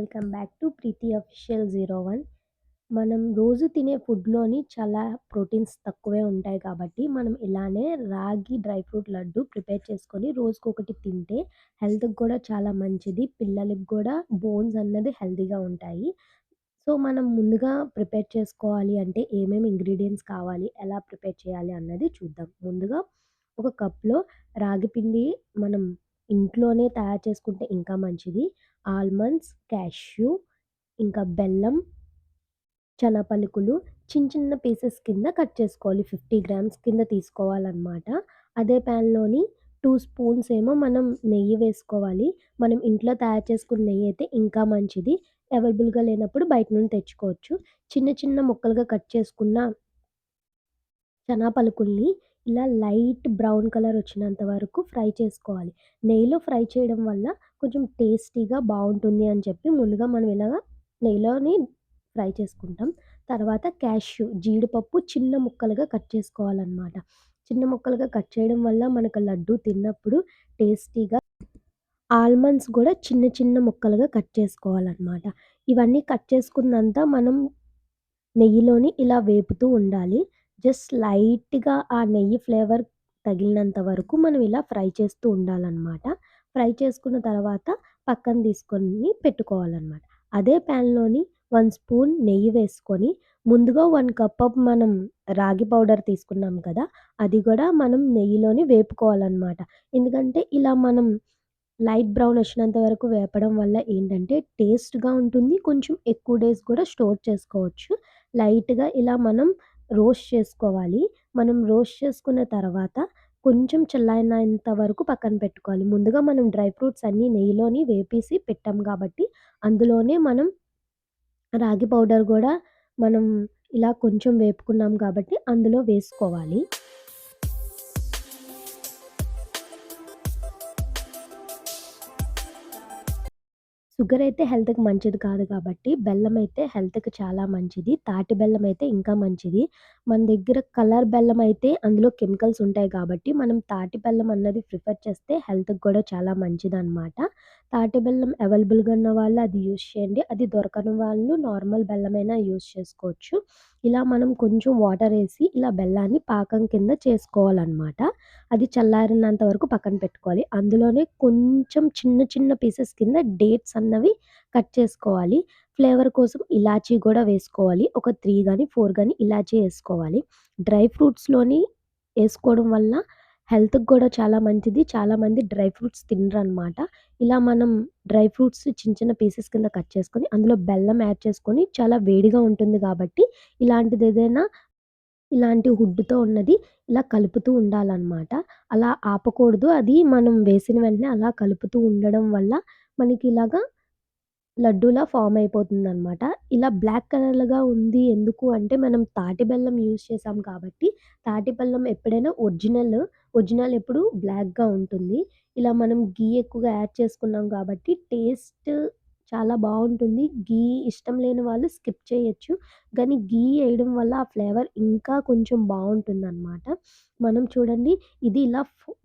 Welcome back to Preethi official 01. మనం రోజు తినే ఫుడ్‌లోని చాలా ప్రోటీన్స్ తక్కువే ఉంటాయి కాబట్టి, మనం ఇలానే రాగి డ్రై ఫ్రూట్ లడ్డు ప్రిపేర్ చేసుకొని రోజుకొకటి తింటే హెల్త్‌కి గూడా చాలా మంచిది. పిల్లలకి గూడా బోన్స్ అన్నది హెల్తీగా ఉంటాయి. సో, మనం ముందుగా ప్రిపేర్ చేసుకోవాలి అంటే ఏమేమి ఇంగ్రీడియెంట్స్ కావాలి, ఎలా ప్రిపేర్ చేయాలి అన్నది చూద్దాం. ముందుగా ఒక కప్‌లో రాగి పిండి మనం ఇంట్లోనే తయారు చేసుకుంటే ఇంకా మంచిది. ఆల్మండ్స్, క్యాష్యూ, ఇంకా బెల్లం, పలుకులు చిన్న పీసెస్ కింద కట్ చేసుకోవాలి. 50 గ్రామ్స్ కింద తీసుకోవాలనమాట. అదే ప్యాన్‌లోని 2 స్పూన్స్ ఏమో మనం నెయ్యి వేసుకోవాలి. మనం ఇంట్లో తయారు చేసుకున్న నెయ్యయితే ఇంకా మంచిది. అవైలబుల్‌గా లేనప్పుడు బయట నుండి తెచ్చుకోవచ్చు. చిన్న ముక్కలుగా కట్ చేసుకున్న పలుకుల్ని ఇలా లైట్ బ్రౌన్ కలర్ వచ్చినంత వరకు ఫ్రై చేసుకోవాలి. నెయ్యిలో ఫ్రై చేయడం వల్ల కొంచెం టేస్టీగా బావుంటుంది అని చెప్పి ముందుగా మనం ఇలాగా నెయ్యిలోని ఫ్రై చేసుకుంటాం. తర్వాత క్యాష్యూ, జీడిపప్పు చిన్న ముక్కలుగా కట్ చేసుకోవాలనమాట. చిన్న ముక్కలుగా కట్ చేయడం వల్ల మనకు లడ్డూ తిన్నప్పుడు టేస్టీగా ఆల్మండ్స్ గూడా చిన్న ముక్కలుగా కట్ చేసుకోవాలనమాట. ఇవన్నీ కట్ చేసుకున్నంత మనం నెయ్యిలోని ఇలా వేపుతూ ఉండాలి. జస్ట్ లైట్‌గా ఆ నెయ్యి ఫ్లేవర్ తగిలినంత వరకు మనం ఇలా ఫ్రై చేస్తూ ఉండాలనమాట. ఫ్రై చేసుకున్న తర్వాత పక్కన తీసుకొని పెట్టుకోవాలనమాట. అదే ప్యాన్‌లోని 1 స్పూన్ నెయ్యి వేసుకొని ముందుగా 1 కప్ ఆఫ్ మనం రాగి పౌడర్ తీసుకున్నాం కదా! అది గూడా మనం నెయ్యిలోని వేపుకోవాలనమాట. ఎందుకంటే ఇలా మనం లైట్ బ్రౌన్ వచ్చినంత వరకు వేపడం వల్ల ఏంటంటే టేస్ట్‌గా ఉంటుంది. కొంచెం ఎక్కువ డేస్ కూడా స్టోర్ చేసుకోవచ్చు. లైట్‌గా ఇలా మనం రోస్ట్ చేసుకోవాలి. మనం రోస్ట్ చేసుకున్న తర్వాత కొంచెం చల్లారినంత వరకు పక్కన పెట్టుకోవాలి. ముందుగా మనం డ్రై ఫ్రూట్స్ అన్నీ నెయ్యిలోని వేపేసి పెట్టాం కాబట్టి, అందులోనే మనం రాగి పౌడర్ గూడా మనం ఇలా కొంచెం వేపుకున్నాం కాబట్టి అందులో వేసుకోవాలి. షుగరయితే హెల్త్‌కి మంచిది కాదు కాబట్టి, బెల్లమైతే హెల్త్‌కి చాలా మంచిది. తాటి బెల్లమైతే ఇంకా మంచిది. మన దగ్గర కలర్ బెల్లమైతే అందులో కెమికల్స్ ఉంటాయి కాబట్టి, మనం తాటి బెల్లం అన్నది ప్రిఫర్ చేస్తే హెల్త్‌కి కూడా చాలా మంచిదనమాట. తాటి బెల్లం అవైలబుల్‌గా ఉన్న వాళ్ళు అది యూజ్ చేయండి. అది దొరకని వాళ్ళు నార్మల్ బెల్లమైనా యూజ్ చేసుకోవచ్చు. ఇలా మనం కొంచెం వాటరేసి ఇలా బెల్లాన్ని పాకం కింద చేసుకోవాలనమాట. అది చల్లారినంత వరకు పక్కన పెట్టుకోవాలి. అందులోనే కొంచెం చిన్న పీసెస్ కింద డేట్స్ అన్నవి కట్ చేసుకోవాలి. ఫ్లేవర్ కోసం ఇలాచీ గూడా వేసుకోవాలి. ఒక 3 గాని, 4 గాని ఇలాచీ ఏసుకోవాలి. డ్రై ఫ్రూట్స్‌లోని ఏసుకోవడం వల్ల హెల్త్‌కి గూడా చాలా మంచిది. చాలామంది డ్రై ఫ్రూట్స్ తినరనమాట. ఇలా మనం డ్రై ఫ్రూట్స్ చిన్న పీసెస్ కింద కట్ చేసుకొని, అందులో బెల్లం యాడ్ చేసుకొని చాలా వేడిగా ఉంటుంది గాబట్టి, ఇలాంటిదేదైనా ఇలాంటి హుడ్‌తో ఉన్నది ఇలా కలుపుతూ ఉండాలనమాట. అలా ఆపకూడదు. అది మనం వేసిన వెంటనే అలా కలుపుతూ ఉండడం వల్ల మనకిలాగా లడ్డూలా ఫార్మ్ అయిపోతుందనమాట. ఇలా బ్లాక్ కలర్‌గా ఉంది ఎందుకు అంటే మనం తాటి బెల్లం యూజ్ చేసాం కాబట్టి, తాటి బెల్లం ఎప్పుడైనా ఒరిజినల్ ఎప్పుడు బ్లాక్‌గా ఉంటుంది. ఇలా మనం ఘీ ఎక్కువగా యాడ్ చేసుకున్నాం కాబట్టి టేస్ట్ చాలా బావుంటుంది. ఘీ ఇష్టం లేని వాళ్ళు స్కిప్ చేయొచ్చు. కానీ ఘీ ఎయడం వల్ల ఆ ఫ్లేవర్ ఇంకా కొంచెం బావుంటుందనమాట. మనం చూడండి ఇది ఇలా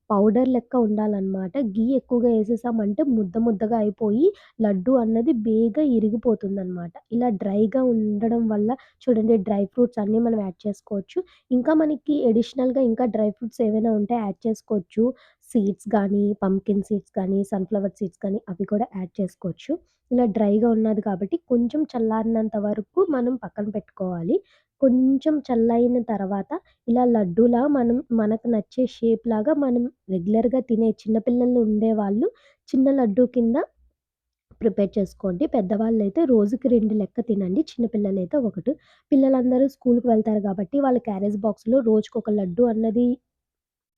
పౌడర్ లెక్క ఉండాలనమాట. ఘీ ఎక్కువగా ఏసేసామంటే ముద్దగా అయిపోయి లడ్డు అన్నది బేగా ఇరిగిపోతుందనమాట. ఇలా డ్రైగా ఉండడం వల్ల చూడండి డ్రై ఫ్రూట్స్ అన్నీ మనం యాడ్ చేసుకోవచ్చు. ఇంకా మనకి అడిషనల్‌గా ఇంకా డ్రై ఫ్రూట్స్ ఏవైనా ఉంటే యాడ్ చేసుకోవచ్చు. సీడ్స్ గానీ, పంకిన్ సీడ్స్ కానీ, సన్‌ఫ్లవర్ సీడ్స్ కానీ అవి కూడా యాడ్ చేసుకోవచ్చు. ఇలా డ్రైగా ఉన్నది కాబట్టి కొంచెం చల్లారినంత వరకు మనం పక్కన పెట్టుకోవాలి. కొంచెం చల్లయిన తర్వాత ఇలా లడ్డూలా మనకు నచ్చే షేప్‌లాగా మనం రెగ్యులర్‌గా తినే చిన్న పిల్లలు ఉండేవాళ్ళు చిన్న లడ్డూ కింద ప్రిపేర్ చేసుకోండి. పెద్దవాళ్ళైతే రోజుకి 2 లెక్క తినండి. చిన్న పిల్లలైతే 1. పిల్లలందరూ స్కూలుకి వెళ్తారు కాబట్టి వాళ్ళ క్యారేజ్ బాక్స్‌లో రోజుకొక లడ్డు అన్నది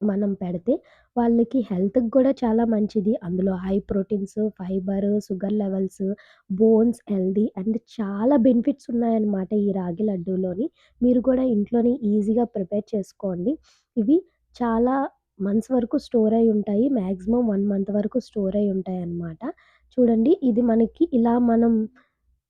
మనం పెడితే వాళ్ళకి హెల్త్‌కి గూడా చాలా మంచిది. అందులో high proteins, fibre, sugar levels, bones healthy and చాలా బెనిఫిట్స్ ఉన్నాయన్నమాట ఈ రాగి లడ్డూలోని. మీరు కూడా ఇంట్లోనే ఈజీగా ప్రిపేర్ చేసుకోండి. ఇవి చాలా మంత్స్ వరకు స్టోర్ అయ్యి ఉంటాయి. మాక్సిమం 1 మంత్ వరకు స్టోర్ అయ్యి ఉంటాయన్నమాట. చూడండి ఇది మనకి ఇలా మనం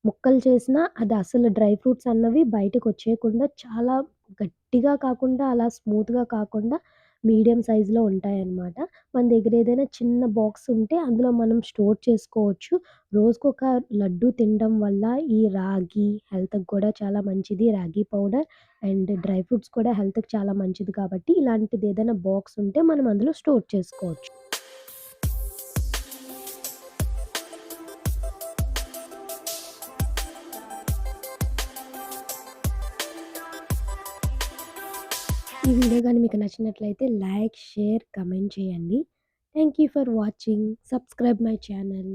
ముక్కలు చేసినా అది అసలు డ్రై ఫ్రూట్స్ అన్నవి బయటకొచ్చేయకుండా చాలా గట్టిగా కాకుండా, అలా స్మూత్‌గా కాకుండా మీడియం సైజులో ఉంటాయన్నమాట. మన దగ్గర ఏదైనా చిన్న బాక్స్ ఉంటే అందులో మనం స్టోర్ చేసుకోవచ్చు. రోజుకొక లడ్డూ తినడం వల్ల ఈ రాగి హెల్త్‌కి కూడా చాలా మంచిది. రాగి పౌడర్ అండ్ డ్రై ఫ్రూట్స్ కూడా హెల్త్‌కి చాలా మంచిది కాబట్టి ఇలాంటిది ఏదైనా బాక్స్ ఉంటే మనం అందులో స్టోర్ చేసుకోవచ్చు. ఈ వీడియో గాని మీకు నచ్చినట్లయితే లైక్, షేర్, కామెంట్ చేయండి. Thank you for watching. Subscribe my channel.